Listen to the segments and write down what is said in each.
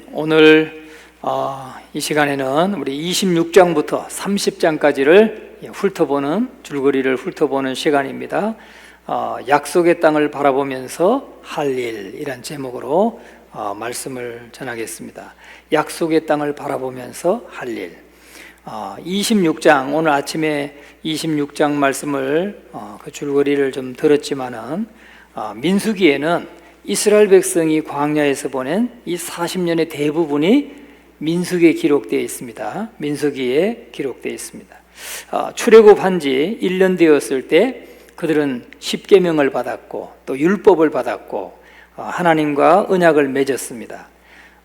오늘 이 시간에는 우리 26장부터 30장까지를 훑어보는 줄거리를 훑어보는 시간입니다. 약속의 땅을 바라보면서 할 일이란 제목으로 말씀을 전하겠습니다. 약속의 땅을 바라보면서 할 일. 26장, 오늘 아침에 26장 말씀을 그 줄거리를 좀 들었지만은 민수기에는 이스라엘 백성이 광야에서 보낸 이 40년의 대부분이 민수기에 기록되어 있습니다. 민수기에 기록되어 있습니다. 출애굽한 지 1년 되었을 때 그들은 십계명을 받았고 또 율법을 받았고 하나님과 언약을 맺었습니다.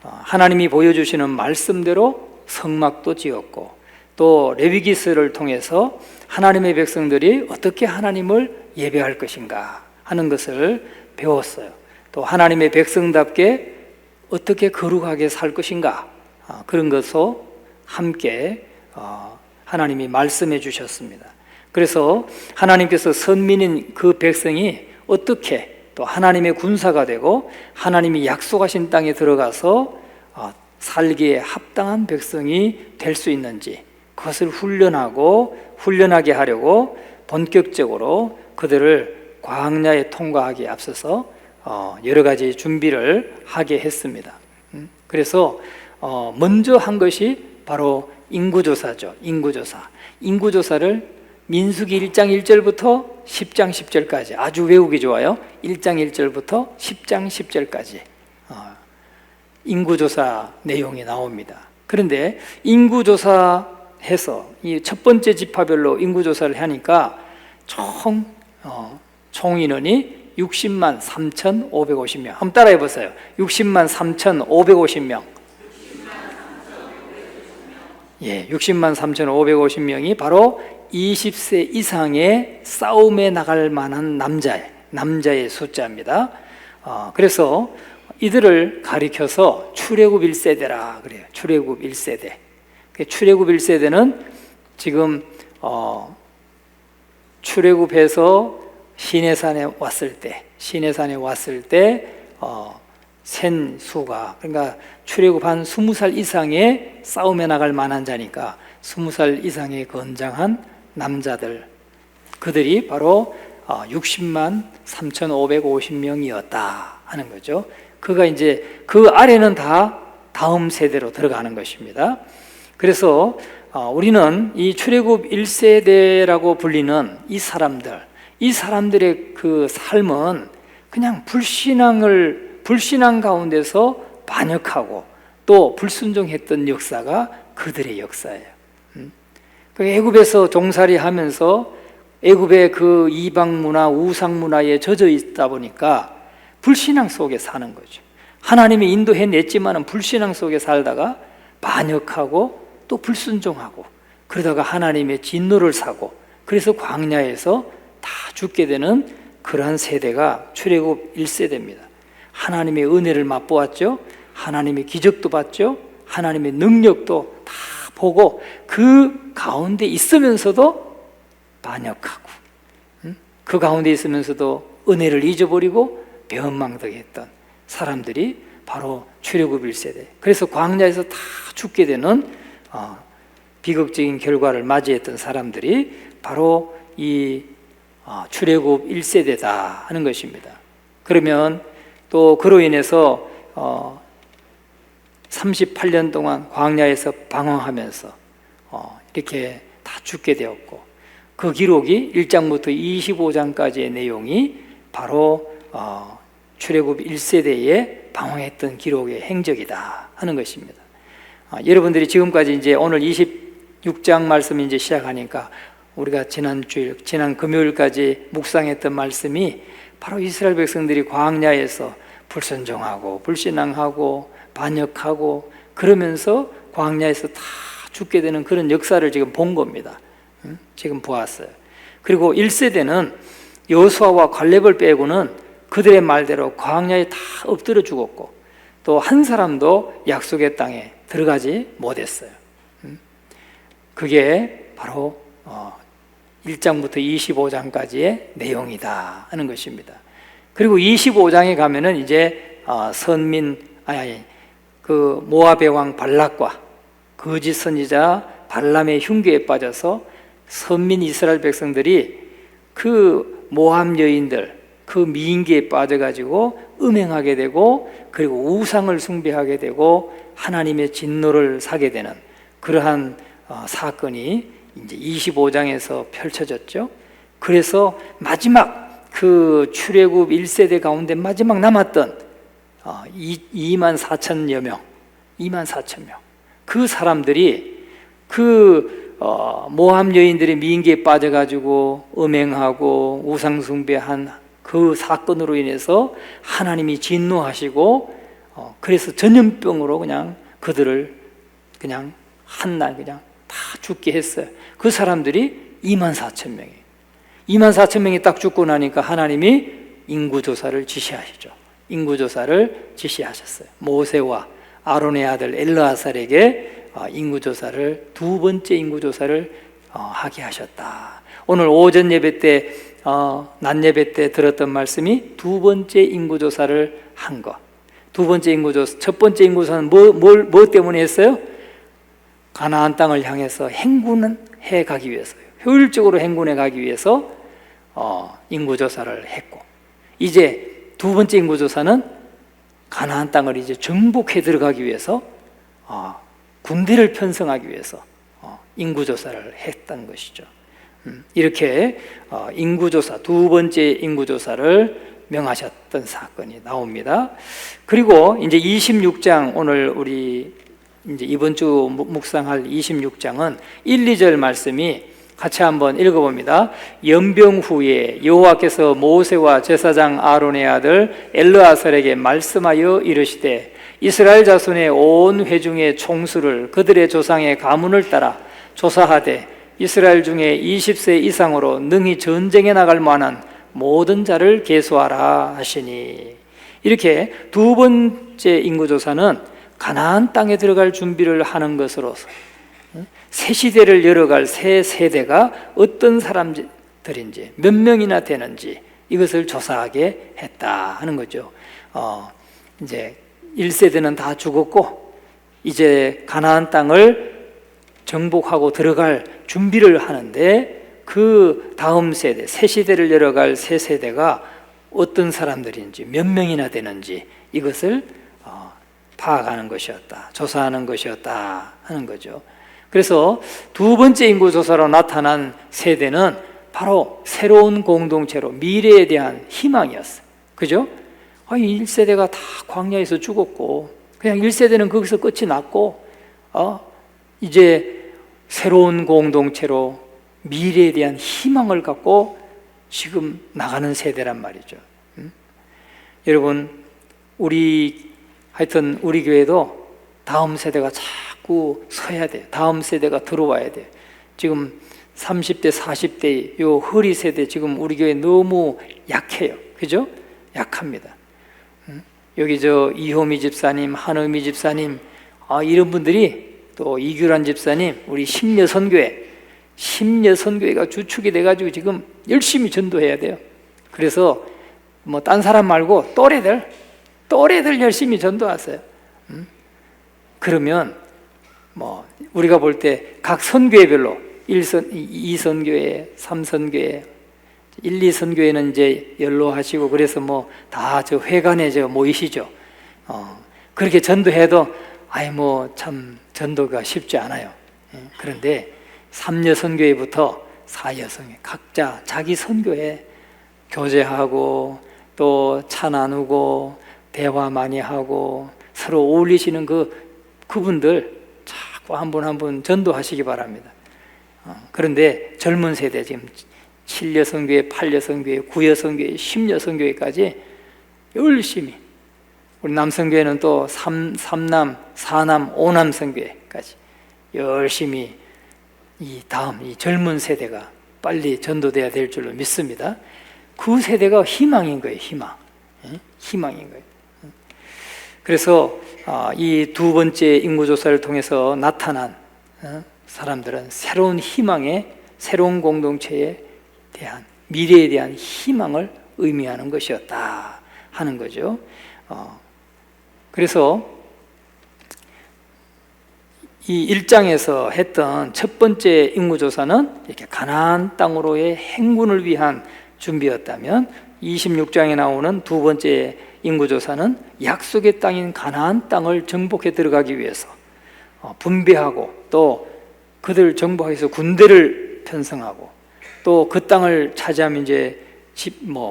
하나님이 보여주시는 말씀대로 성막도 지었고 또 레위기서를 통해서 하나님의 백성들이 어떻게 하나님을 예배할 것인가 하는 것을 배웠어요. 또 하나님의 백성답게 어떻게 거룩하게 살 것인가 그런 것을 함께 하나님이 말씀해 주셨습니다. 그래서 하나님께서 선민인 그 백성이 어떻게 또 하나님의 군사가 되고 하나님이 약속하신 땅에 들어가서 살기에 합당한 백성이 될 수 있는지 그것을 훈련하게 하려고 본격적으로 그들을 광야에 통과하기에 앞서서 여러 가지 준비를 하게 했습니다. 그래서 먼저 한 것이 바로 인구조사죠. 인구조사를 민수기 1장 1절부터 10장 10절까지 아주 외우기 좋아요. 1장 1절부터 10장 10절까지 인구조사 내용이 나옵니다. 그런데 인구조사해서 이 첫 번째 지파별로 인구조사를 하니까 총 인원이 60만 3,550명. 한번 따라해 보세요. 60만 3,550명. 60만 3,550명이 바로 20세 이상의 싸움에 나갈 만한 남자의 숫자입니다. 그래서 이들을 가리켜서 출애굽 1세대라 그래요. 출애굽 1세대. 출애굽 1세대는 지금 출애굽해서 시내산에 왔을 때 센 수가, 그러니까 출애굽한 20살 이상의 싸움에 나갈 만한 자니까 20살 이상의 건장한 남자들, 그들이 바로 60만 3,550명이었다 하는 거죠. 그가 이제 그 아래는 다 다음 세대로 들어가는 것입니다. 그래서 우리는 이 출애굽 1세대라고 불리는 이 사람들의 그 삶은 그냥 불신앙 가운데서 반역하고 또 불순종했던 역사가 그들의 역사예요. 애굽에서 종살이 하면서 애굽의 그 이방 문화, 우상 문화에 젖어 있다 보니까 불신앙 속에 사는 거죠. 하나님이 인도해냈지만 불신앙 속에 살다가 반역하고 또 불순종하고 그러다가 하나님의 진노를 사고 그래서 광야에서 다 죽게 되는 그러한 세대가 출애굽 1세대입니다. 하나님의 은혜를 맛보았죠. 하나님의 기적도 봤죠. 하나님의 능력도 다 보고 그 가운데 있으면서도 반역하고 그 가운데 있으면서도 은혜를 잊어버리고 배은망덕했던 사람들이 바로 출애굽 1세대. 그래서 광야에서 다 죽게 되는 비극적인 결과를 맞이했던 사람들이 바로 이 출애굽 1세대다 하는 것입니다. 그러면 또 그로 인해서 38년 동안 광야에서 방황하면서 이렇게 다 죽게 되었고 그 기록이 1장부터 25장까지의 내용이 바로 출애굽 1세대에 방황했던 기록의 행적이다 하는 것입니다. 여러분들이 지금까지 이제 오늘 26장 말씀이 이제 시작하니까 우리가 지난 금요일까지 묵상했던 말씀이 바로 이스라엘 백성들이 광야에서 불순종하고 불신앙하고 반역하고 그러면서 광야에서 다 죽게 되는 그런 역사를 지금 본 겁니다. 지금 보았어요. 그리고 1세대는 여호수아와 갈렙을 빼고는 그들의 말대로 광야에 다 엎드려 죽었고 또 한 사람도 약속의 땅에 들어가지 못했어요. 그게 바로 1장부터 25장까지의 내용이다 하는 것입니다. 그리고 25장에 가면은 이제 그 모압의 왕 발락과 거짓 선지자 발람의 흉계에 빠져서 선민 이스라엘 백성들이 그 모압 여인들 그 미인계에 빠져가지고 음행하게 되고 그리고 우상을 숭배하게 되고 하나님의 진노를 사게 되는 그러한 사건이 이제 25장에서 펼쳐졌죠. 그래서 마지막 그 출애굽 1세대 가운데 마지막 남았던 2만 4천여 명, 2만 4천 명 그 사람들이 그 모함 여인들의 미인계에 빠져가지고 음행하고 우상 숭배한 그 사건으로 인해서 하나님이 진노하시고 그래서 전염병으로 그냥 그들을 그냥 한날 그냥 다 죽게 했어요. 그 사람들이 2만 4천 명이에요. 2만 4천 명이 딱 죽고 나니까 하나님이 인구조사를 지시하시죠. 인구조사를 지시하셨어요. 모세와 아론의 아들 엘르아살에게 인구조사를 두 번째 인구조사를 하게 하셨다. 오늘 오전 예배 때 낮 예배 때 들었던 말씀이 두 번째 인구조사를 한 것. 두 번째 인구조사, 첫 번째 인구조사는 뭐 때문에 했어요? 가나안 땅을 향해서 행군해 가기 위해서요. 효율적으로 행군해 가기 위해서 인구조사를 했고, 이제 두 번째 인구조사는 가나안 땅을 이제 정복해 들어가기 위해서 군대를 편성하기 위해서 인구조사를 했던 것이죠. 이렇게 인구조사, 두 번째 인구조사를 명하셨던 사건이 나옵니다. 그리고 이제 26장, 오늘 우리 이제 이번 주 묵상할 26장은 1, 2절 말씀이 같이 한번 읽어봅니다. 연병 후에 여호와께서 모세와 제사장 아론의 아들 엘르아살에게 말씀하여 이르시되 이스라엘 자손의 온 회중의 총수를 그들의 조상의 가문을 따라 조사하되 이스라엘 중에 20세 이상으로 능히 전쟁에 나갈 만한 모든 자를 계수하라 하시니, 이렇게 두 번째 인구조사는 가나안 땅에 들어갈 준비를 하는 것으로서 새 시대를 열어갈 새 세대가 어떤 사람들인지 몇 명이나 되는지 이것을 조사하게 했다 하는 거죠. 이제 1세대는 다 죽었고 이제 가나안 땅을 정복하고 들어갈 준비를 하는데 그 다음 세대, 새 시대를 열어갈 새 세대가 어떤 사람들인지 몇 명이나 되는지 이것을 파악하는 것이었다, 조사하는 것이었다 하는 거죠. 그래서 두 번째 인구조사로 나타난 세대는 바로 새로운 공동체로 미래에 대한 희망이었어요. 그죠? 1세대가 다 광야에서 죽었고 그냥 1세대는 거기서 끝이 났고 이제 새로운 공동체로 미래에 대한 희망을 갖고 지금 나가는 세대란 말이죠. 여러분, 하여튼 우리 교회도 다음 세대가 자꾸 서야 돼요. 다음 세대가 들어와야 돼요. 지금 30대, 40대 요 허리 세대 지금 우리 교회 너무 약해요. 그죠? 약합니다. 여기 이호미 집사님, 한의미 집사님, 이런 분들이 또 이규란 집사님, 우리 심려선교회가 주축이 돼가지고 지금 열심히 전도해야 돼요. 그래서 뭐 딴 사람 말고 또래들 열심히 전도하세요. 그러면 뭐 우리가 볼 때 각 선교회별로 1선, 2선교회, 3선교회, 1, 2선교회는 이제 연로하시고 그래서 뭐 다 회관에 모이시죠. 그렇게 전도해도 참 전도가 쉽지 않아요. 그런데 3여선교회부터 4여선교회 각자 자기 선교회 교제하고 또 차 나누고 대화 많이 하고 서로 어울리시는 그분들 자꾸 한 분 한 분 전도하시기 바랍니다. 그런데 젊은 세대 지금 7여선교회, 8여선교회, 9여선교회, 10여선교회까지 열심히, 우리 남선교회는 또 3남, 4남, 5남 선교회까지 열심히 이 젊은 세대가 빨리 전도돼야 될 줄로 믿습니다. 그 세대가 희망인 거예요. 희망인 거예요. 그래서 이 두 번째 인구조사를 통해서 나타난 사람들은 새로운 희망에, 새로운 공동체에 대한, 미래에 대한 희망을 의미하는 것이었다 하는 거죠. 그래서 이 1장에서 했던 첫 번째 인구조사는 이렇게 가나안 땅으로의 행군을 위한 준비였다면 26장에 나오는 두 번째 인구조사는 약속의 땅인 가나안 땅을 정복해 들어가기 위해서 분배하고 또 그들 정복하기 위해서 군대를 편성하고 또 그 땅을 차지하면 이제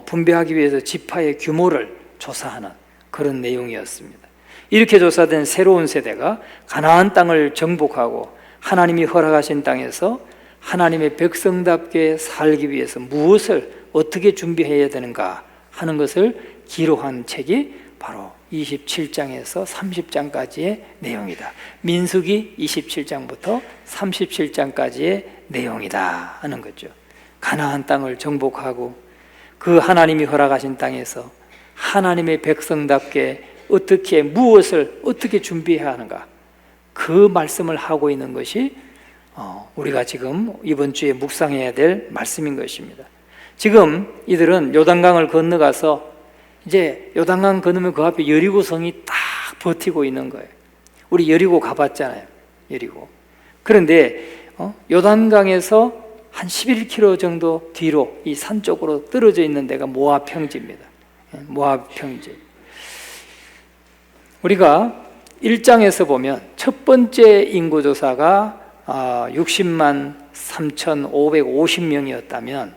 분배하기 위해서 지파의 규모를 조사하는 그런 내용이었습니다. 이렇게 조사된 새로운 세대가 가나안 땅을 정복하고 하나님이 허락하신 땅에서 하나님의 백성답게 살기 위해서 무엇을 어떻게 준비해야 되는가 하는 것을 기록한 책이 바로 27장에서 30장까지의 내용이다. 민수기 27장부터 37장까지의 내용이다 하는 거죠. 가나안 땅을 정복하고 그 하나님이 허락하신 땅에서 하나님의 백성답게 어떻게 무엇을 어떻게 준비해야 하는가, 그 말씀을 하고 있는 것이 우리가 지금 이번 주에 묵상해야 될 말씀인 것입니다. 지금 이들은 요단강을 건너가서 이제 요단강 건너면 그 앞에 여리고성이 딱 버티고 있는 거예요. 우리 여리고 가봤잖아요. 여리고. 그런데 요단강에서 한 11km 정도 뒤로 이 산 쪽으로 떨어져 있는 데가 모압 평지입니다. 모압 평지. 우리가 1장에서 보면 첫 번째 인구조사가 60만 3,550명이었다면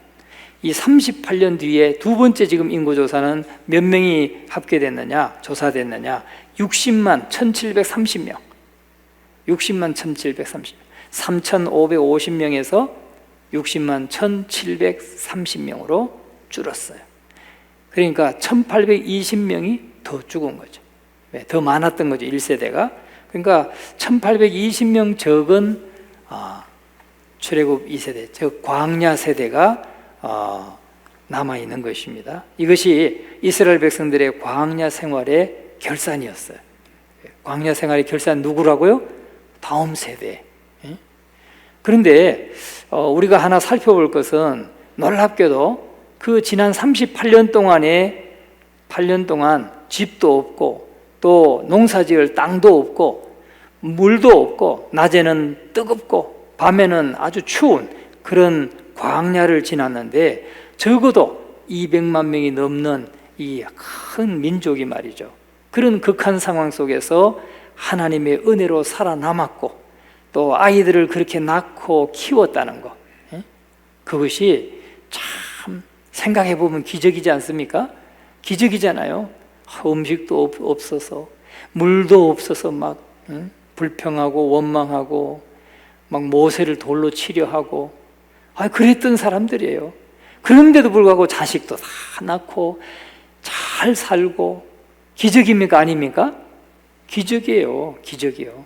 이 38년 뒤에 두 번째 지금 인구조사는 몇 명이 합계됐느냐, 조사됐느냐? 60만 1,730명. 60만 1,730명. 3,550명에서 60만 1,730명으로 줄었어요. 그러니까 1,820명이 더 죽은 거죠. 더 많았던 거죠, 1세대가. 그러니까 1,820명 적은 출애굽 2세대, 즉 광야 세대가 남아있는 것입니다. 이것이 이스라엘 백성들의 광야 생활의 결산이었어요. 광야 생활의 결산 누구라고요? 다음 세대. 그런데 우리가 하나 살펴볼 것은 놀랍게도 그 지난 38년 동안에 8년 동안 집도 없고 또 농사지을 땅도 없고 물도 없고 낮에는 뜨겁고 밤에는 아주 추운 그런 광야를 지났는데 적어도 200만 명이 넘는 이 큰 민족이 말이죠. 그런 극한 상황 속에서 하나님의 은혜로 살아남았고 또 아이들을 그렇게 낳고 키웠다는 것, 그것이 참 생각해 보면 기적이지 않습니까? 기적이잖아요. 음식도 없어서 물도 없어서 막 불평하고 원망하고 막 모세를 돌로 치려 하고 그랬던 사람들이에요. 그런데도 불구하고 자식도 다 낳고 잘 살고 기적입니까? 아닙니까? 기적이에요. 기적이요.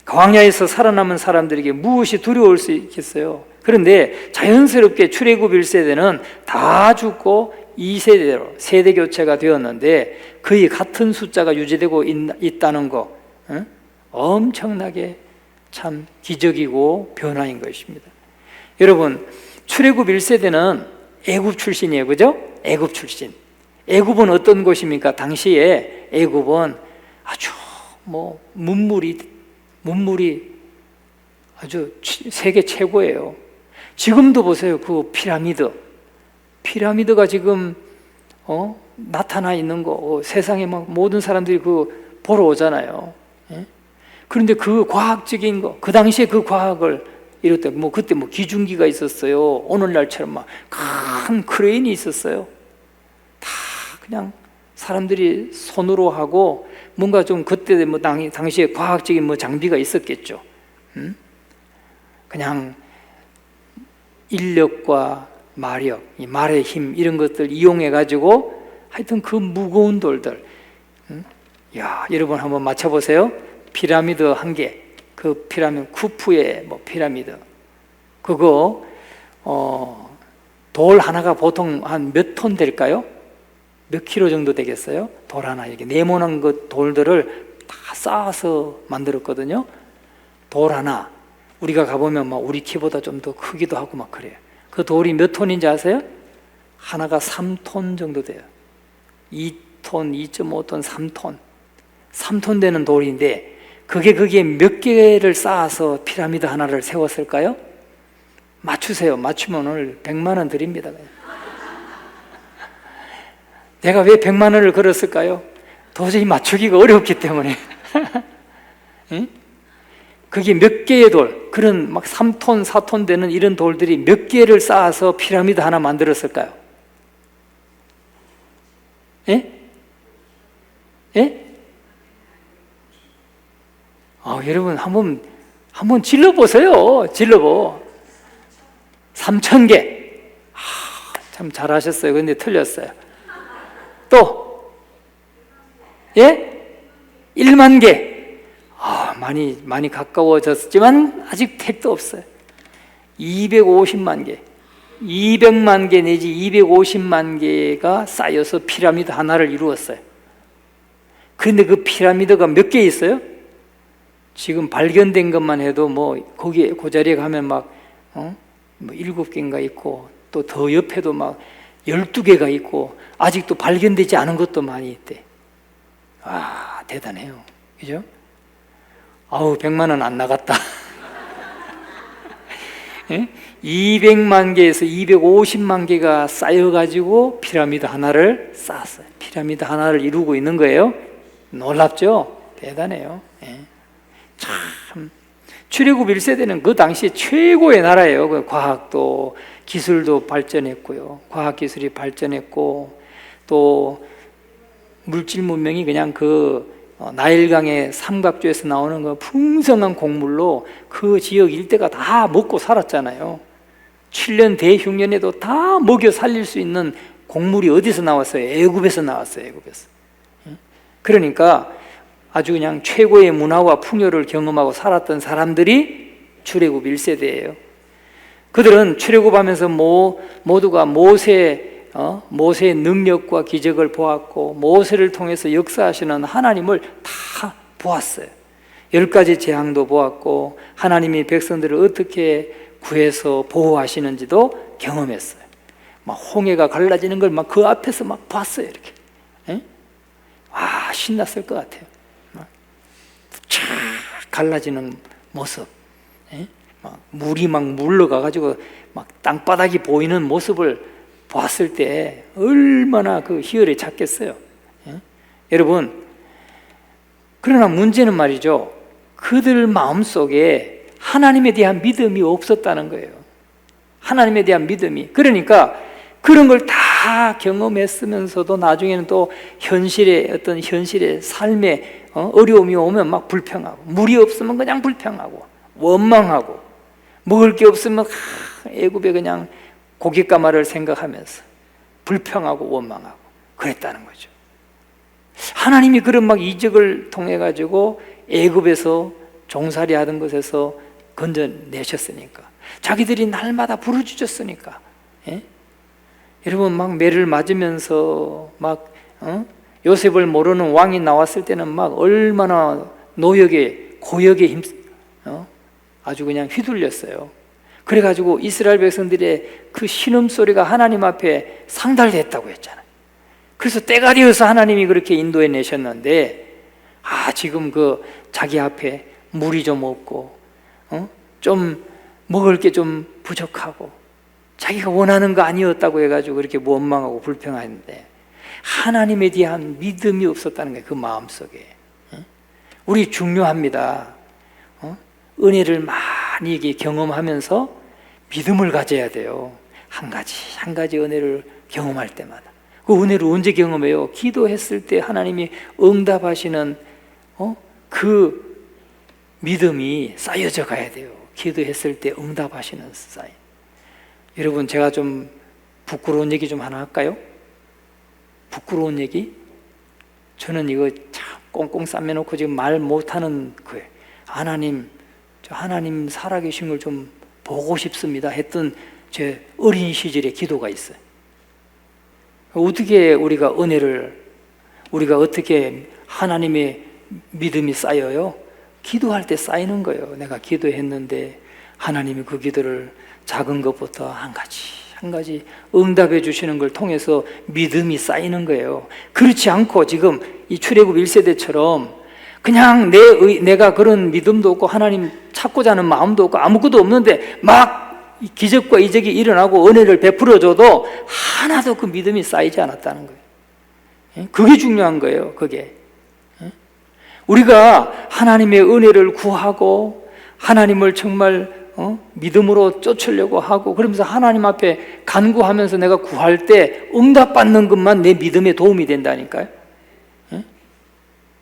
광야에서 살아남은 사람들에게 무엇이 두려울 수 있겠어요? 그런데 자연스럽게 출애굽 1세대는 다 죽고 2세대로 세대 교체가 되었는데 거의 같은 숫자가 유지되고 있다는 거, 엄청나게 참 기적이고 변화인 것입니다. 여러분, 출애굽 1세대는 애굽 출신이에요. 그죠? 애굽 출신. 애굽은 어떤 곳입니까? 당시에 애굽은 아주 문물이 아주 세계 최고예요. 지금도 보세요. 그 피라미드가 지금 나타나 있는 거 세상에 막 모든 사람들이 그 보러 오잖아요. 그런데 그 과학적인 거, 그 당시에 그 과학을 이럴 때 그때 기중기가 있었어요. 오늘날처럼 막 큰 크레인이 있었어요. 다 그냥 사람들이 손으로 하고 뭔가 좀 그때 당시에 과학적인 장비가 있었겠죠. 그냥 인력과 마력, 이 말의 힘 이런 것들 이용해 가지고 하여튼 그 무거운 돌들, 야, 여러분 한번 맞춰보세요. 피라미드 한 개, 그 피라미드 쿠프의 피라미드, 그거 돌 하나가 보통 한 몇 톤 될까요? 몇 킬로 정도 되겠어요? 돌 하나 이렇게 네모난 그 돌들을 다 쌓아서 만들었거든요. 돌 하나 우리가 가보면 우리 키보다 좀 더 크기도 하고 막 그래요. 그 돌이 몇 톤인지 아세요? 하나가 3톤 정도 돼요. 2톤, 2.5톤, 3톤 되는 돌인데 거기에 몇 개를 쌓아서 피라미드 하나를 세웠을까요? 맞추세요. 맞추면 오늘 100만 원 드립니다. 내가 왜 100만 원을 걸었을까요? 도저히 맞추기가 어렵기 때문에. 응? 그게 몇 개의 돌, 그런 막 3톤, 4톤 되는 이런 돌들이 몇 개를 쌓아서 피라미드 하나 만들었을까요? 예? 예? 여러분 한번 질러보세요. 질러보. 3,000개. 참 잘하셨어요. 근데 틀렸어요. 또 예? 1만 개. 많이 가까워졌지만 아직 택도 없어요. 250만 개. 200만 개 내지 250만 개가 쌓여서 피라미드 하나를 이루었어요. 그런데 그 피라미드가 몇 개 있어요? 지금 발견된 것만 해도 거기에 그 자리에 가면 막 7개인가 있고, 또 더 옆에도 막 12개가 있고, 아직도 발견되지 않은 것도 많이 있대. 대단해요. 그죠? 100만 원 안 나갔다. 200만 개에서 250만 개가 쌓여가지고 피라미드 하나를 쌓았어요. 피라미드 하나를 이루고 있는 거예요. 놀랍죠? 대단해요. 참 출애굽 1세대는 그 당시 최고의 나라예요. 그 과학도 기술도 발전했고요. 과학기술이 발전했고, 또 물질 문명이 그냥 나일강의 삼각조에서 나오는 그 풍성한 곡물로 그 지역 일대가 다 먹고 살았잖아요. 7년 대흉년에도 다 먹여 살릴 수 있는 곡물이 어디서 나왔어요? 애굽에서 나왔어요. 애굽에서. 그러니까 아주 그냥 최고의 문화와 풍요를 경험하고 살았던 사람들이 출애굽 1세대예요. 그들은 출애굽하면서 모두가 모세의 능력과 기적을 보았고, 모세를 통해서 역사하시는 하나님을 다 보았어요. 10가지 재앙도 보았고, 하나님이 백성들을 어떻게 구해서 보호하시는지도 경험했어요. 막 홍해가 갈라지는 걸 막 그 앞에서 막 봤어요. 이렇게. 신났을 것 같아요. 쫙 갈라지는 모습. 물이 막 물러가가지고 막 땅바닥이 보이는 모습을 보았을 때 얼마나 그 희열이 찼겠어요. 여러분, 그러나 문제는 말이죠, 그들 마음속에 하나님에 대한 믿음이 없었다는 거예요. 하나님에 대한 믿음이. 그러니까 그런 걸 다 경험했으면서도 나중에는 또 현실의 삶에 어려움이 오면 막 불평하고, 물이 없으면 그냥 불평하고 원망하고, 먹을 게 없으면 애굽에 그냥 고깃가마를 생각하면서 불평하고 원망하고 그랬다는 거죠. 하나님이 그런 막 이적을 통해 가지고 애굽에서 종살이 하던 것에서 건져내셨으니까, 자기들이 날마다 부르짖었으니까. 여러분, 막 매를 맞으면서 요셉을 모르는 왕이 나왔을 때는 막 얼마나 고역에 아주 그냥 휘둘렸어요. 그래가지고 이스라엘 백성들의 그 신음소리가 하나님 앞에 상달됐다고 했잖아요. 그래서 때가 되어서 하나님이 그렇게 인도해 내셨는데, 지금 자기 앞에 물이 좀 없고, 좀 먹을 게 좀 부족하고, 자기가 원하는 거 아니었다고 해가지고 그렇게 원망하고 불평하는데, 하나님에 대한 믿음이 없었다는 거예요. 그 마음속에. 우리 중요합니다. 은혜를 많이 경험하면서 믿음을 가져야 돼요. 한 가지 은혜를 경험할 때마다. 그 은혜를 언제 경험해요? 기도했을 때 하나님이 응답하시는 그 믿음이 쌓여져 가야 돼요. 기도했을 때 응답하시는 사인. 여러분, 제가 좀 부끄러운 얘기 좀 하나 할까요? 부끄러운 얘기? 저는 이거 참 꽁꽁 싸매놓고 지금 말 못하는 거예요. 하나님 살아계신 걸 좀 보고 싶습니다 했던 제 어린 시절의 기도가 있어요. 어떻게 우리가 어떻게 하나님의 믿음이 쌓여요? 기도할 때 쌓이는 거예요. 내가 기도했는데 하나님이 그 기도를 작은 것부터 한 가지 응답해 주시는 걸 통해서 믿음이 쌓이는 거예요. 그렇지 않고 지금 이 출애굽 1세대처럼 그냥 내가 그런 믿음도 없고 하나님 찾고자 하는 마음도 없고 아무것도 없는데 막 기적과 이적이 일어나고 은혜를 베풀어줘도 하나도 그 믿음이 쌓이지 않았다는 거예요. 그게 중요한 거예요. 그게 우리가 하나님의 은혜를 구하고 하나님을 정말 믿음으로 쫓으려고 하고 그러면서 하나님 앞에 간구하면서 내가 구할 때 응답받는 것만 내 믿음에 도움이 된다니까요.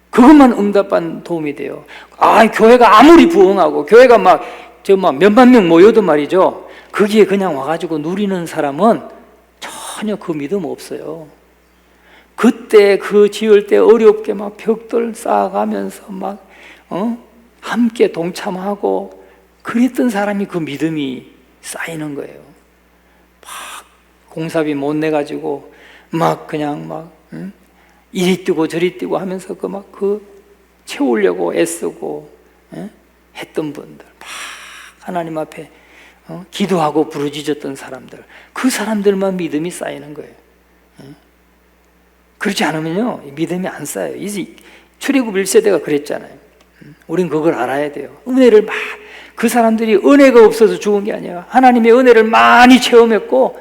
그것만 응답받는 도움이 돼요. 교회가 아무리 부흥하고 교회가 막 몇만 명 모여도 말이죠, 거기에 그냥 와가지고 누리는 사람은 전혀 그 믿음 없어요. 그때 그 지을 때 어렵게 막 벽돌 쌓아가면서 막 함께 동참하고 그랬던 사람이 그 믿음이 쌓이는 거예요. 막 공사비 못 내가지고 막 그냥 막 이리 뛰고 저리 뛰고 하면서 그 채우려고 애쓰고 했던 분들, 막 하나님 앞에 기도하고 부르짖었던 사람들, 그 사람들만 믿음이 쌓이는 거예요. 그렇지 않으면요 믿음이 안 쌓여요. 이제 출애굽 1세대가 그랬잖아요. 우린 그걸 알아야 돼요. 은혜를 그 사람들이 은혜가 없어서 죽은 게 아니에요. 하나님의 은혜를 많이 체험했고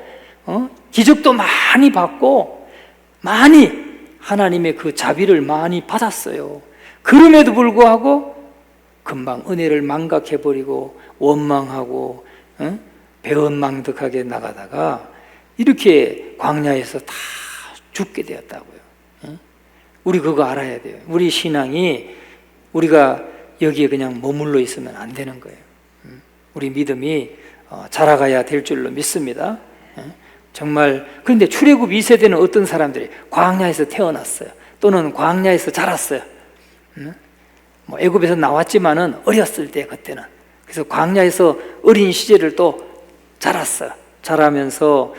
기적도 많이 받고 많이 하나님의 그 자비를 많이 받았어요. 그럼에도 불구하고 금방 은혜를 망각해버리고 원망하고 배은망덕하게 나가다가 이렇게 광야에서 다 죽게 되었다고요. 우리 그거 알아야 돼요. 우리 신앙이 우리가 여기에 그냥 머물러 있으면 안 되는 거예요. 우리 믿음이 자라가야 될 줄로 믿습니다. 정말. 그런데 출애굽 2세대는 어떤 사람들이 광야에서 태어났어요. 또는 광야에서 자랐어요. 애굽에서 나왔지만은 어렸을 때 그때는. 그래서 광야에서 어린 시절을 또 자랐어요. 자라면서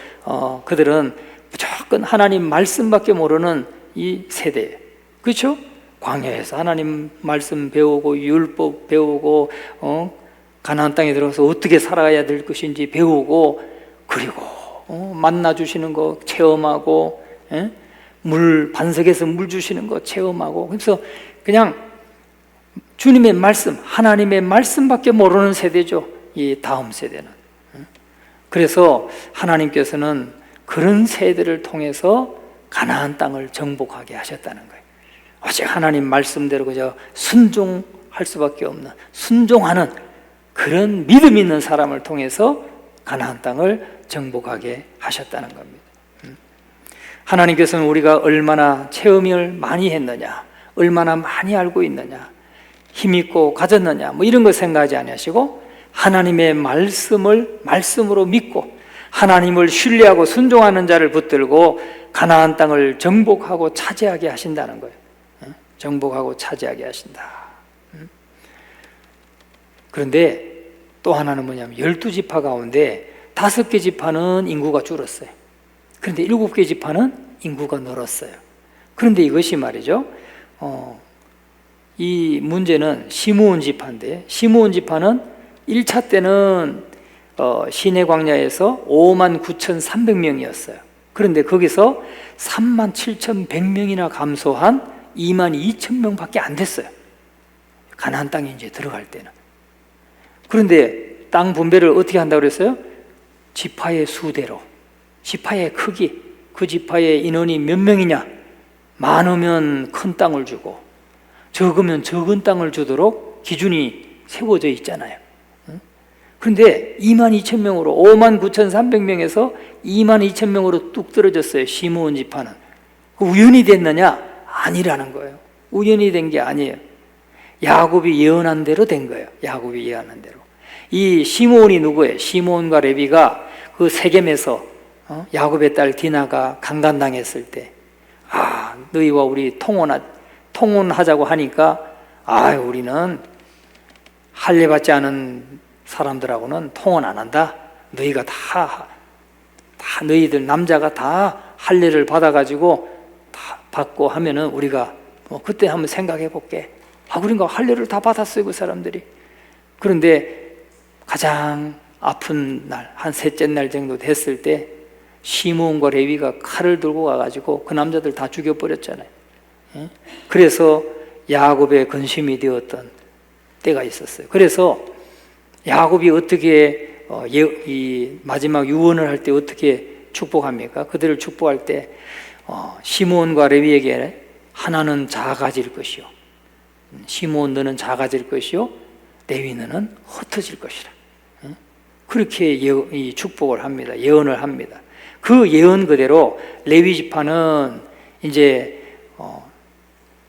그들은 무조건 하나님 말씀밖에 모르는 이 세대예요. 그렇죠? 광야에서 하나님 말씀 배우고 율법 배우고 가나안 땅에 들어가서 어떻게 살아가야 될 것인지 배우고 그리고 만나 주시는 거 체험하고 물 반석에서 물 주시는 거 체험하고 그래서 그냥 주님의 말씀, 하나님의 말씀밖에 모르는 세대죠. 이 다음 세대는. 그래서 하나님께서는 그런 세대를 통해서 가나안 땅을 정복하게 하셨다는 거예요. 오직 하나님 말씀대로 그저 순종할 수밖에 없는 순종하는 그런 믿음 있는 사람을 통해서 가나안 땅을 정복하게 하셨다는 겁니다. 하나님께서는 우리가 얼마나 체험을 많이 했느냐, 얼마나 많이 알고 있느냐, 힘있고 가졌느냐 이런 거 생각하지 아니하시고 하나님의 말씀을 말씀으로 믿고 하나님을 신뢰하고 순종하는 자를 붙들고 가나안 땅을 정복하고 차지하게 하신다는 거예요. 정복하고 차지하게 하신다. 그런데 또 하나는 뭐냐면 12지파 가운데 5개 지파는 인구가 줄었어요. 그런데 7개 지파는 인구가 늘었어요. 그런데 이것이 말이죠, 이 문제는 시므온 지파인데 시므온 지파는 1차 때는 시내 광야에서 59,300명이었어요. 그런데 거기서 37,100명이나 감소한 22,000명밖에 안 됐어요. 가나안 땅에 이제 들어갈 때는. 그런데 땅 분배를 어떻게 한다고 그랬어요? 지파의 수대로, 지파의 크기, 그 지파의 인원이 몇 명이냐, 많으면 큰 땅을 주고 적으면 적은 땅을 주도록 기준이 세워져 있잖아요. 그런데 22,000명으로 59,300명에서 22,000명으로 뚝 떨어졌어요. 시므온 지파는. 우연히 됐느냐? 아니라는 거예요. 우연히 된 게 아니에요. 야곱이 예언한 대로 된 거예요. 야곱이 예언한 대로. 이 시므온이 누구예요? 시므온과 레위가 그 세겜에서 야곱의 딸 디나가 강간당했을 때 너희와 우리 통혼하자고 하니까 우리는 할례 받지 않은 사람들하고는 통혼 안 한다. 너희가 다 너희들 남자가 다 할례를 받아가지고 다 받고 하면은 우리가 그때 한번 생각해 볼게. 그러니까 할례를 다 받았어요, 그 사람들이. 그런데 가장 아픈 날, 한 셋째 날 정도 됐을 때 시므온과 레위가 칼을 들고 가가지고 그 남자들 다 죽여버렸잖아요. 그래서 야곱의 근심이 되었던 때가 있었어요. 그래서 야곱이 어떻게 이 마지막 유언을 할 때 어떻게 축복합니까? 그들을 축복할 때 시므온과 레위에게 하나는 작아질 것이요, 시므온 너는 작아질 것이요, 레위 너는 흩어질 것이라. 그렇게 이 축복을 합니다. 예언을 합니다. 그 예언 그대로 레위 지파는 이제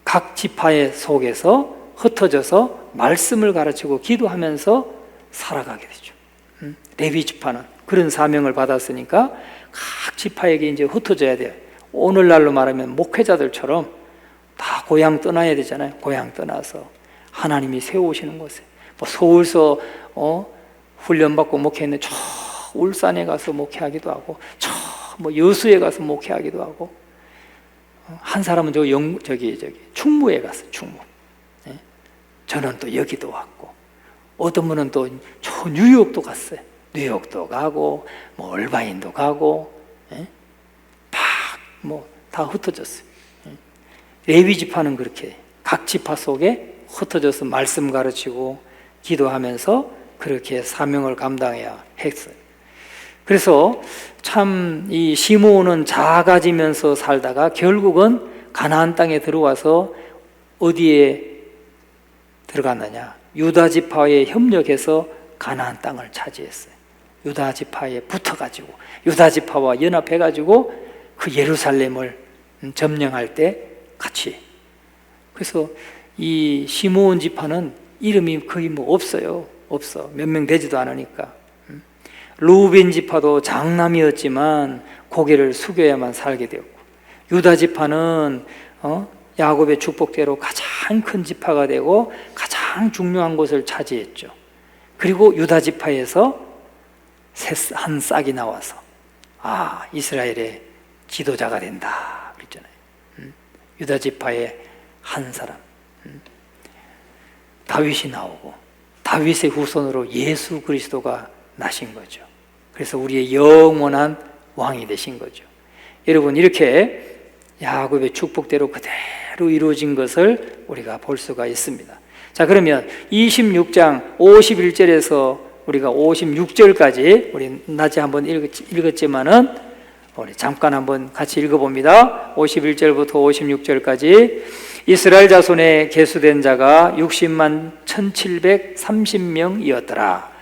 각 지파의 속에서 흩어져서 말씀을 가르치고 기도하면서 살아가게 되죠. 레위 지파는 그런 사명을 받았으니까 각 지파에게 이제 흩어져야 돼요. 오늘날로 말하면 목회자들처럼 다 고향 떠나야 되잖아요. 고향 떠나서 하나님이 세우시는 곳에, 뭐 서울서 훈련받고 목회했는데 저 울산에 가서 목회하기도 하고, 저 뭐 여수에 가서 목회하기도 하고, 한 사람은 저기 충무에 갔어요. 충무. 예? 저는 또 여기도 왔고, 어떤 분은 또 저 뉴욕도 갔어요. 뉴욕도 가고, 뭐 얼바인도 가고, 예? 뭐 다 흩어졌어요. 예? 레위 지파는 그렇게 각 지파 속에 흩어져서 말씀 가르치고 기도하면서 그렇게 사명을 감당해야 했어요. 그래서 참 이 시므온은 작아지면서 살다가 결국은 가나안 땅에 들어와서 어디에 들어갔느냐? 유다 지파에 협력해서 가나안 땅을 차지했어요. 유다 지파에 붙어가지고 유다 지파와 연합해가지고 그 예루살렘을 점령할 때 같이. 그래서 이 시므온 지파는 이름이 거의 뭐 없어요. 없어. 몇 명 되지도 않으니까. 루벤 지파도 장남이었지만 고개를 숙여야만 살게 되었고, 유다 지파는 야곱의 축복대로 가장 큰 지파가 되고 가장 중요한 곳을 차지했죠. 그리고 유다 지파에서 한 싹이 나와서 이스라엘의 지도자가 된다 그랬잖아요. 유다 지파의 한 사람, 다윗이 나오고 다윗의 후손으로 예수 그리스도가 나신 거죠. 그래서 우리의 영원한 왕이 되신 거죠. 여러분, 이렇게 야곱의 축복대로 그대로 이루어진 것을 우리가 볼 수가 있습니다. 자, 그러면 26장 51절에서 우리가 56절까지 우리 낮에 한번 읽었지만은 우리 잠깐 한번 같이 읽어봅니다. 51절부터 56절까지. 이스라엘 자손에 계수된 자가 60만 1730명이었더라.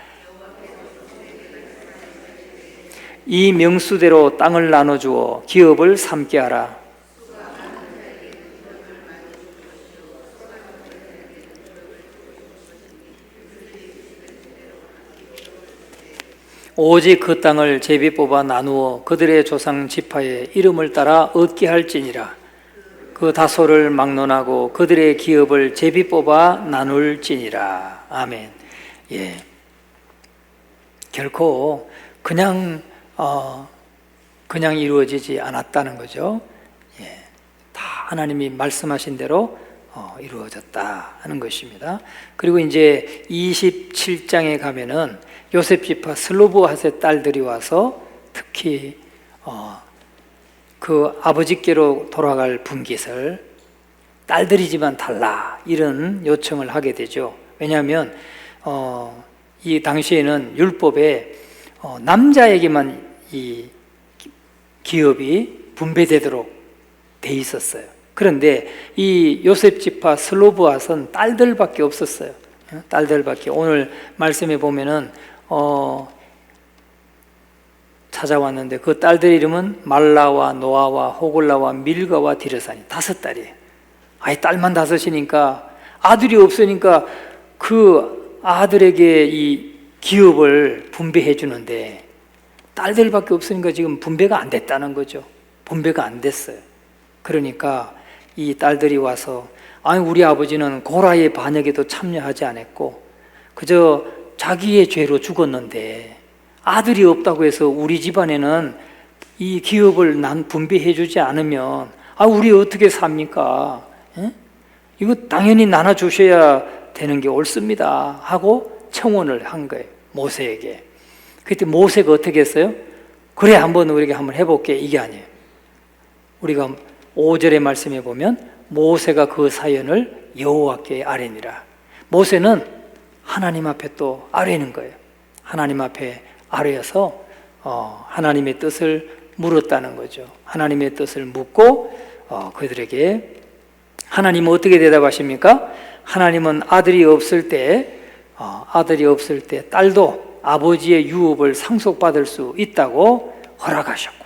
이 명수대로 땅을 나눠주어 기업을 삼게 하라. 오직 그 땅을 제비 뽑아 나누어 그들의 조상 지파의 이름을 따라 얻게 할지니라. 그 다소를 막론하고 그들의 기업을 제비 뽑아 나눌지니라. 아멘. 예. 결코 그냥 이루어지지 않았다는 거죠. 예. 다 하나님이 말씀하신 대로 이루어졌다 하는 것입니다. 그리고 이제 27장에 가면은 요셉 지파 슬로브핫의 딸들이 와서 특히 그 아버지께로 돌아갈 분깃을 딸들이지만 달라, 이런 요청을 하게 되죠. 왜냐하면 이 당시에는 율법에 남자에게만 이 기업이 분배되도록 돼 있었어요. 그런데 이 요셉 지파 슬로브핫은 딸들밖에 없었어요. 딸들밖에. 오늘 말씀에 보면은 찾아왔는데 그 딸들 이름은 말라와 노아와 호글라와 밀가와 디르사니, 5딸이에요. 아예 딸만 5이니까 아들이 없으니까 그 아들에게 이 기업을 분배해 주는데 딸들밖에 없으니까 지금 분배가 안 됐다는 거죠. 분배가 안 됐어요. 그러니까 이 딸들이 와서 우리 아버지는 고라의 반역에도 참여하지 않았고 그저 자기의 죄로 죽었는데 아들이 없다고 해서 우리 집안에는 이 기업을 분배해 주지 않으면 우리 어떻게 삽니까? 이거 당연히 나눠주셔야 되는 게 옳습니다 하고 청원을 한 거예요, 모세에게. 그때 모세가 어떻게 했어요? 그래, 우리가 한번 해볼게, 이게 아니에요. 우리가 5절의 말씀에 보면 모세가 그 사연을 여호와께 아뢰니라. 모세는 하나님 앞에 또 아뢰는 거예요. 하나님 앞에 아뢰어서 하나님의 뜻을 물었다는 거죠. 하나님의 뜻을 묻고 그들에게 하나님은 어떻게 대답하십니까? 하나님은 아들이 없을 때 딸도 아버지의 유업을 상속받을 수 있다고 허락하셨고,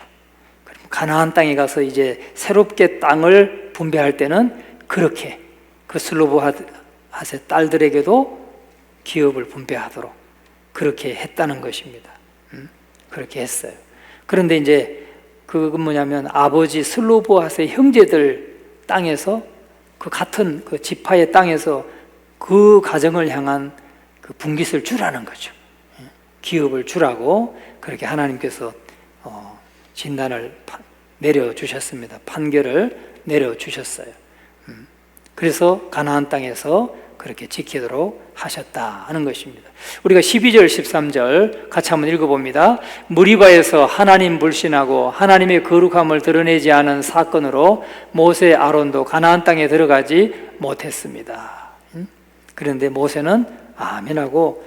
가나안 땅에 가서 이제 새롭게 땅을 분배할 때는 그렇게 그 슬로브핫의 딸들에게도 기업을 분배하도록 그렇게 했다는 것입니다. 그렇게 했어요. 그런데 이제 그건 뭐냐면 아버지 슬로브핫의 형제들 땅에서 그 같은 그 지파의 땅에서 그 가정을 향한 그 분깃을 주라는 거죠. 기업을 주라고 그렇게 하나님께서 진단을 내려주셨습니다. 판결을 내려주셨어요. 그래서 가나안 땅에서 그렇게 지키도록 하셨다 하는 것입니다. 우리가 12절 13절 같이 한번 읽어봅니다. 무리바에서 하나님 불신하고 하나님의 거룩함을 드러내지 않은 사건으로 모세 아론도 가나안 땅에 들어가지 못했습니다. 그런데 모세는 아멘하고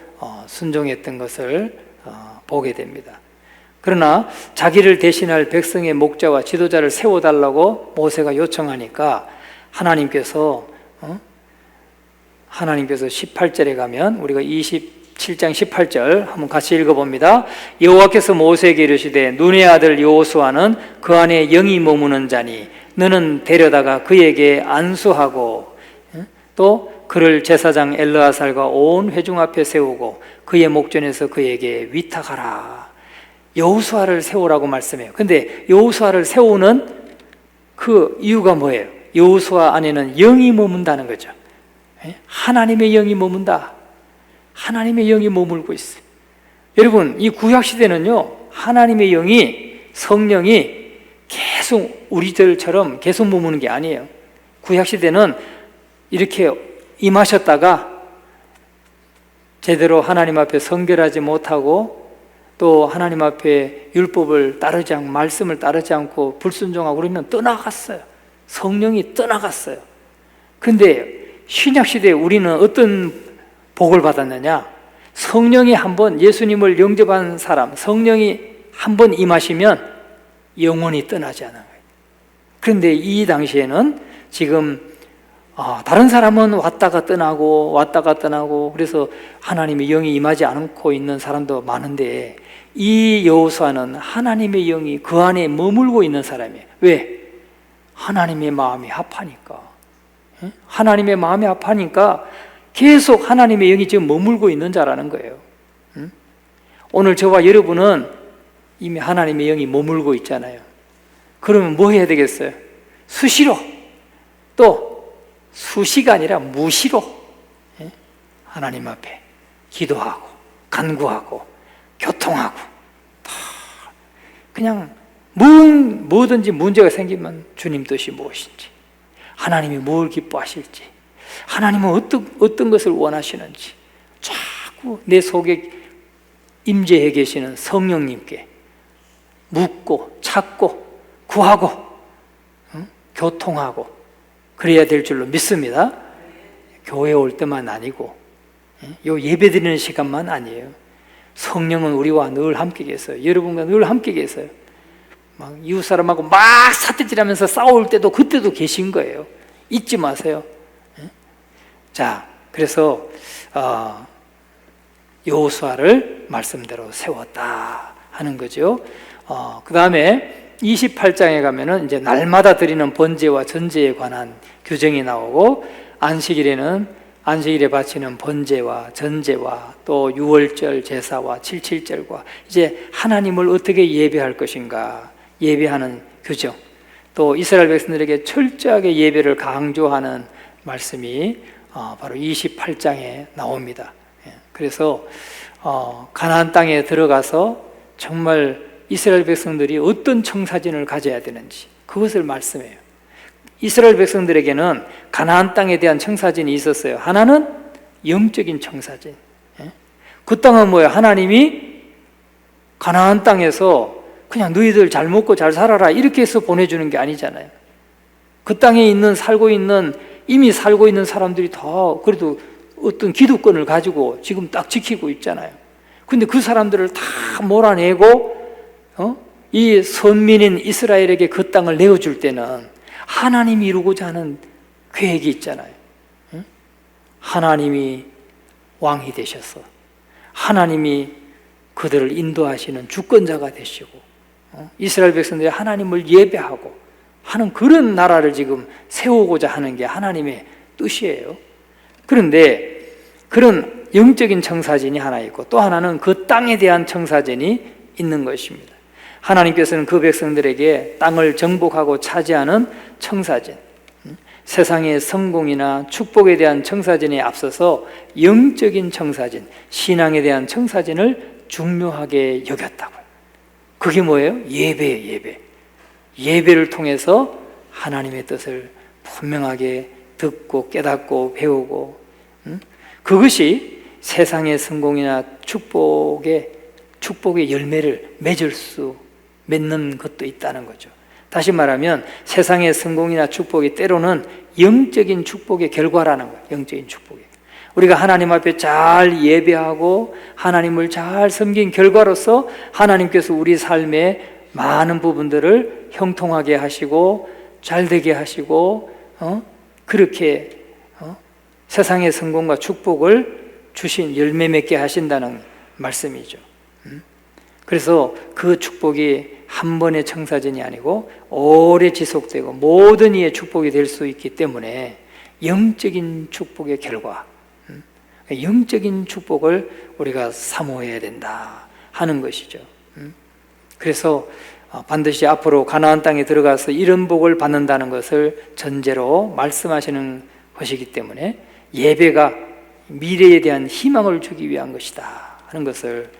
순종했던 것을 보게 됩니다. 그러나 자기를 대신할 백성의 목자와 지도자를 세워달라고 모세가 요청하니까 하나님께서 18절에 가면 우리가 27장 18절 한번 같이 읽어봅니다. 여호와께서 모세에게 이르시되 눈의 아들 여호수아는 그 안에 영이 머무는 자니 너는 데려다가 그에게 안수하고 또 그를 제사장 엘르아살과 온 회중 앞에 세우고 그의 목전에서 그에게 위탁하라. 여호수아를 세우라고 말씀해요. 근데 여호수아를 세우는 그 이유가 뭐예요? 여호수아 안에는 영이 머문다는 거죠. 하나님의 영이 머문다. 하나님의 영이 머물고 있어요. 여러분, 이 구약 시대는요, 하나님의 영이, 성령이 계속 우리들처럼 계속 머무는 게 아니에요. 구약 시대는 이렇게 임하셨다가 제대로 하나님 앞에 성결하지 못하고 또 하나님 앞에 율법을 따르지 않고 말씀을 따르지 않고 불순종하고 우리는 떠나갔어요. 성령이 떠나갔어요. 근데 신약시대에 우리는 어떤 복을 받았느냐? 성령이 한번 예수님을 영접한 사람, 성령이 한번 임하시면 영원히 떠나지 않아요. 그런데 이 당시에는 지금 다른 사람은 왔다가 떠나고 그래서 하나님의 영이 임하지 않고 있는 사람도 많은데 이 여호수아는 하나님의 영이 그 안에 머물고 있는 사람이에요. 왜? 하나님의 마음이 합하니까. 하나님의 마음이 합하니까 계속 하나님의 영이 지금 머물고 있는 자라는 거예요. 오늘 저와 여러분은 이미 하나님의 영이 머물고 있잖아요. 그러면 뭐 해야 되겠어요? 수시로 또 수시가 아니라 무시로 하나님 앞에 기도하고 간구하고 교통하고 그냥 뭐든지 문제가 생기면 주님 뜻이 무엇인지, 하나님이 뭘 기뻐하실지, 하나님은 어떤 것을 원하시는지 자꾸 내 속에 임재해 계시는 성령님께 묻고 찾고 구하고 교통하고 그래야 될 줄로 믿습니다. 교회 올 때만 아니고 요 예배 드리는 시간만 아니에요. 성령은 우리와 늘 함께 계세요. 여러분과 늘 함께 계세요. 막 이웃 사람하고 막 사태질하면서 싸울 때도 그때도 계신 거예요. 잊지 마세요. 자, 그래서 여호수아를 말씀대로 세웠다 하는 거죠. 그 다음에 28장에 가면은 이제 날마다 드리는 번제와 전제에 관한 규정이 나오고 안식일에 바치는 번제와 전제와 또 유월절 제사와 칠칠절과 이제 하나님을 어떻게 예배할 것인가 예배하는 규정, 또 이스라엘 백성들에게 철저하게 예배를 강조하는 말씀이 바로 28장에 나옵니다. 그래서 가나안 땅에 들어가서 정말 이스라엘 백성들이 어떤 청사진을 가져야 되는지 그것을 말씀해요. 이스라엘 백성들에게는 가나안 땅에 대한 청사진이 있었어요. 하나는 영적인 청사진. 그 땅은 뭐예요? 하나님이 가나안 땅에서 그냥 너희들 잘 먹고 잘 살아라 이렇게 해서 보내주는 게 아니잖아요. 그 땅에 살고 있는 이미 살고 있는 사람들이 다 그래도 어떤 기득권을 가지고 지금 딱 지키고 있잖아요. 근데 그 사람들을 다 몰아내고 이 선민인 이스라엘에게 그 땅을 내어줄 때는 하나님이 이루고자 하는 계획이 있잖아요. 하나님이 왕이 되셔서 하나님이 그들을 인도하시는 주권자가 되시고 이스라엘 백성들이 하나님을 예배하고 하는 그런 나라를 지금 세우고자 하는 게 하나님의 뜻이에요. 그런데 그런 영적인 청사진이 하나 있고 또 하나는 그 땅에 대한 청사진이 있는 것입니다. 하나님께서는 그 백성들에게 땅을 정복하고 차지하는 청사진, 세상의 성공이나 축복에 대한 청사진에 앞서서 영적인 청사진, 신앙에 대한 청사진을 중요하게 여겼다고요. 그게 뭐예요? 예배예요, 예배. 예배를 통해서 하나님의 뜻을 분명하게 듣고 깨닫고 배우고, 그것이 세상의 성공이나 축복의 열매를 맺는 것도 있다는 거죠. 다시 말하면 세상의 성공이나 축복이 때로는 영적인 축복의 결과라는 거예요. 영적인 축복이. 우리가 하나님 앞에 잘 예배하고 하나님을 잘 섬긴 결과로서 하나님께서 우리 삶의 많은 부분들을 형통하게 하시고 잘되게 하시고 그렇게 세상의 성공과 축복을 주신 열매 맺게 하신다는 말씀이죠. 그래서 그 축복이 한 번의 청사진이 아니고 오래 지속되고 모든 이의 축복이 될 수 있기 때문에 영적인 축복의 결과, 영적인 축복을 우리가 사모해야 된다 하는 것이죠. 그래서 반드시 앞으로 가나안 땅에 들어가서 이런 복을 받는다는 것을 전제로 말씀하시는 것이기 때문에 예배가 미래에 대한 희망을 주기 위한 것이다 하는 것을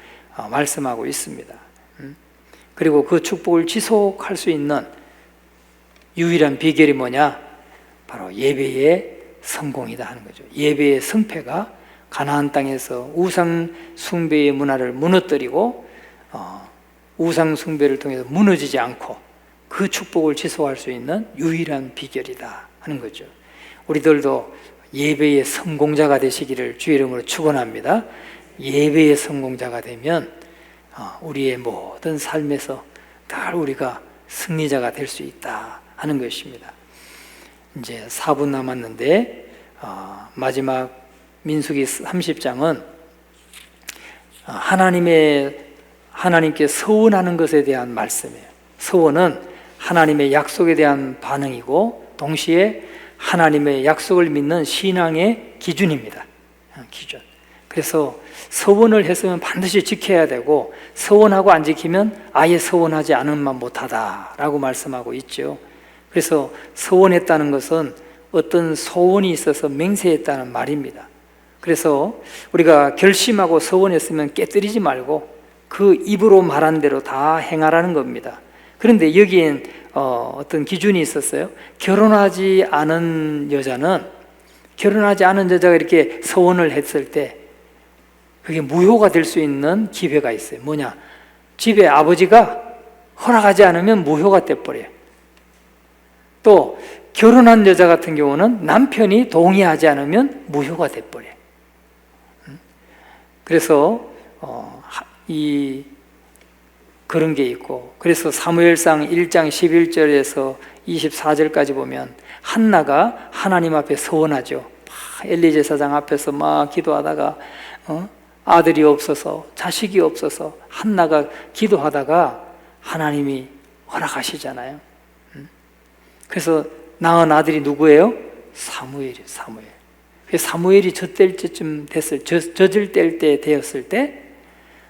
말씀하고 있습니다. 그리고 그 축복을 지속할 수 있는 유일한 비결이 뭐냐? 바로 예배의 성공이다 하는 거죠. 예배의 성패가 가나안 땅에서 우상 숭배의 문화를 무너뜨리고 우상 숭배를 통해서 무너지지 않고 그 축복을 지속할 수 있는 유일한 비결이다 하는 거죠. 우리들도 예배의 성공자가 되시기를 주의 이름으로 축원합니다. 예배의 성공자가 되면 우리의 모든 삶에서 다 우리가 승리자가 될 수 있다 하는 것입니다. 이제 4분 남았는데 마지막 민수기 30장은 하나님께 서원하는 것에 대한 말씀이에요. 서원은 하나님의 약속에 대한 반응이고 동시에 하나님의 약속을 믿는 신앙의 기준입니다. 기준. 그래서 서원을 했으면 반드시 지켜야 되고 서원하고 안 지키면 아예 서원하지 않으면 못하다라고 말씀하고 있죠. 그래서 서원했다는 것은 어떤 소원이 있어서 맹세했다는 말입니다. 그래서 우리가 결심하고 서원했으면 깨뜨리지 말고 그 입으로 말한 대로 다 행하라는 겁니다. 그런데 여기엔 어떤 기준이 있었어요. 결혼하지 않은 여자가 이렇게 서원을 했을 때 그게 무효가 될 수 있는 기회가 있어요. 뭐냐? 집에 아버지가 허락하지 않으면 무효가 돼버려요. 또 결혼한 여자 같은 경우는 남편이 동의하지 않으면 무효가 돼버려요. 그래서 그런 게 있고, 그래서 사무엘상 1장 11절에서 24절까지 보면 한나가 하나님 앞에 서원하죠. 엘리 제사장 앞에서 막 기도하다가 아들이 없어서 자식이 없어서 한나가 기도하다가 하나님이 허락하시잖아요. 그래서 낳은 아들이 누구예요? 사무엘이에요. 사무엘이 젖을 때 되었을 때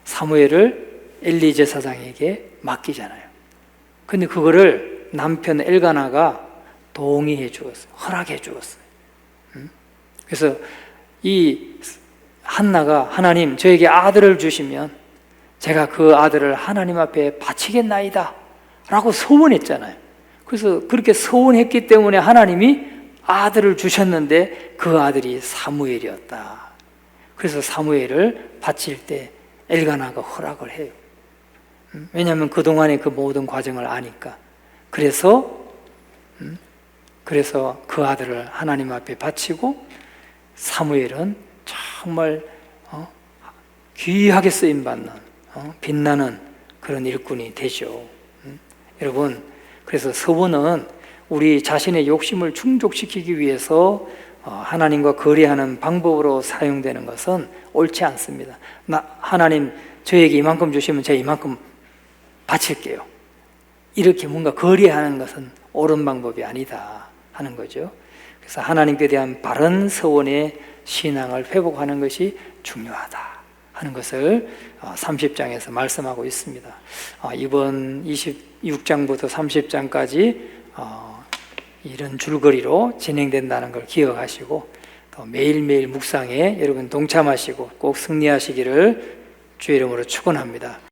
사무엘을 엘리 제사장에게 맡기잖아요. 근데 그거를 남편 엘가나가 동의해 주었어요. 허락해 주었어요. 그래서 이 한나가 하나님 저에게 아들을 주시면 제가 그 아들을 하나님 앞에 바치겠나이다 라고 서원했잖아요. 그래서 그렇게 서원했기 때문에 하나님이 아들을 주셨는데 그 아들이 사무엘이었다. 그래서 사무엘을 바칠 때 엘가나가 허락을 해요. 왜냐하면 그동안의 그 모든 과정을 아니까. 그래서 그래서 그 아들을 하나님 앞에 바치고 사무엘은 정말 귀하게 쓰임받는 빛나는 그런 일꾼이 되죠. 여러분, 그래서 서원은 우리 자신의 욕심을 충족시키기 위해서 하나님과 거래하는 방법으로 사용되는 것은 옳지 않습니다. 하나님 저에게 이만큼 주시면 제가 이만큼 바칠게요. 이렇게 뭔가 거래하는 것은 옳은 방법이 아니다 하는 거죠. 그래서 하나님께 대한 바른 서원의 신앙을 회복하는 것이 중요하다 하는 것을 30장에서 말씀하고 있습니다. 이번 26장부터 30장까지 이런 줄거리로 진행된다는 걸 기억하시고 또 매일매일 묵상에 여러분 동참하시고 꼭 승리하시기를 주의 이름으로 축원합니다.